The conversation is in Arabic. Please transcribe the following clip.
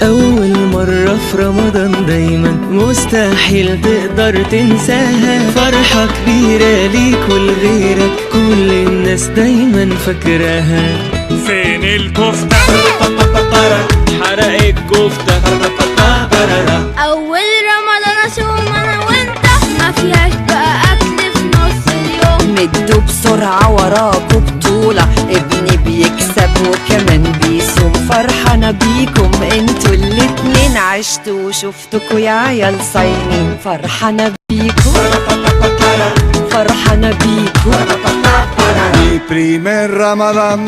أول مرة في رمضان دايما مستحيل تقدر تنساها، فرحة كبيرة ليك ولغيرك كل الناس دايما فاكراها. فين الكفتة؟ حرق الكفتة. أول رمضان أصوم أنا وأنت، ما فيهاش بقى أكل في نص اليوم. مدوا بسرعة وراكوا بطولة، ابني بيكسب وكمان بيصوم. فرحانة بيكم انتوا الاتنين، عشتوا وشفتكوا يا عيال صايمين. فرحانة بيكم فرحانة بيكم. Il primer Ramadan